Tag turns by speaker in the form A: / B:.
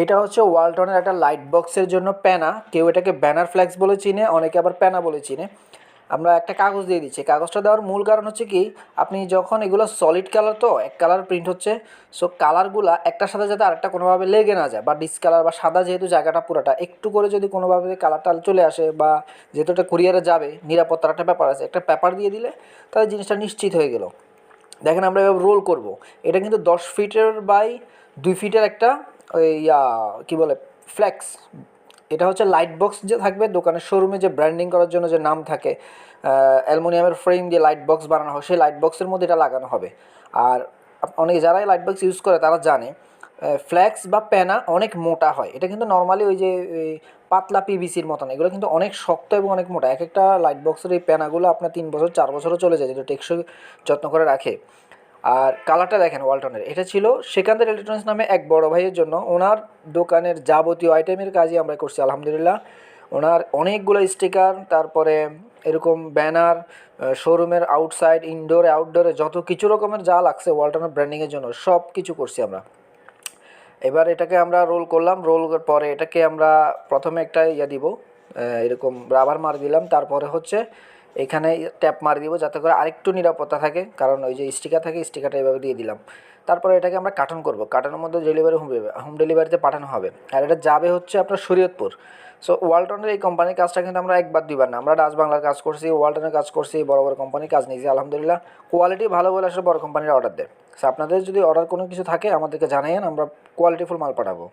A: এটা হচ্ছে ওয়ালটনের একটা লাইট বক্সের জন্য প্যানা, কেউ এটাকে ব্যানার ফ্ল্যাক্স বলে চিনে, অনেকে আবার প্যানা বলে চিনে। আমরা একটা কাগজ দিয়ে দিচ্ছি, কাগজটা দেওয়ার মূল কারণ হচ্ছে কি, আপনি যখন এগুলো সলিড কালার, তো এক কালার প্রিন্ট হচ্ছে, সো কালারগুলা একটার সাথে যাতে আরেকটা কোনোভাবে লেগে না যায়, বা ডিসকালার বা সাদা যেহেতু জায়গাটা পুরোটা একটু করে যদি কোনোভাবে কালারটা চলে আসে, বা যেহেতু এটা কুরিয়ারে যাবে, নিরাপত্তার একটা ব্যাপার আছে, একটা পেপার দিয়ে দিলে তাহলে জিনিসটা নিশ্চিত হয়ে গেল। দেখেন আমরা এবার রোল করব, এটা কিন্তু 10 ফিটের বাই 2 ফিটের একটা ওই কী বলে ফ্ল্যাক্স। এটা হচ্ছে লাইট বক্স যে থাকবে দোকানের শোরুমে, যে ব্র্যান্ডিং করার জন্য যে নাম থাকে, অ্যালুমিনিয়ামের ফ্রেম দিয়ে লাইট বক্স বানানো হয়, সেই লাইট বক্সের মধ্যে এটা লাগানো হবে। আর অনেকে যারাই লাইট বক্স ইউজ করে তারা জানে ফ্ল্যাক্স বা প্যানা অনেক মোটা হয়। এটা কিন্তু নর্মালি ওই যে পাতলা পিভিসির মতন, এগুলো কিন্তু অনেক শক্ত এবং অনেক মোটা। এক একটা লাইট বক্সের এই প্যানাগুলো আপনার 3 বছর 4 বছরও চলে যায়, যেটা টেকসই যত্ন করে রাখে। আর কালারটা দেখেন ওয়ালটনের, এটা ছিল সেকান্দার ইলেকট্রনিক্স নামে এক বড় ভাইয়ের জন্য, ওনার দোকানের যাবতীয় আইটেমের কাজই আমরা করছি আলহামদুলিল্লাহ। ওনার অনেকগুলো স্টিকার, তারপরে এরকম ব্যানার, শোরুমের আউটসাইড, ইনডোরে আউটডোরে যত কিছু রকমের যা লাগছে ওয়ালটনের ব্র্যান্ডিংয়ের জন্য সব কিছু করছি আমরা। এবার এটাকে আমরা রোল করলাম, রোল পরে এটাকে আমরা প্রথমে একটা দিব, এরকম রাবার মার দিলাম, তারপরে হচ্ছে এখানে ট্যাপ মার দিব যাতে করে আরেকটু নিরাপত্তা থাকে, কারণ ওই যে স্টিকার থাকে, স্টিকারটা এভাবে দিয়ে দিলাম। তারপরে এটাকে আমরা কার্টন করব, কার্টনের মধ্যে ডেলিভারি হোম ডেলিভারিতে পাঠানো হবে। আর এটা যাবে হচ্ছে আপনার শরীয়তপুর। সো ওয়ালটনের এই কোম্পানির কাজটা কিন্তু আমরা একবার দুইবার না, আমরা ডাচ বাংলার কাজ করছি, ওয়ালটনের কাজ করছি, বড় বড় কোম্পানির কাজ নিয়েছি আলহামদুলিল্লাহ। কোয়ালিটি ভালো বলে আসলে বড় কোম্পানির অর্ডার দেয়। সো আপনাদের যদি অর্ডার কোনো কিছু থাকে আমাদেরকে জানাইন, আমরা কোয়ালিটিফুল মাল পাঠাবো।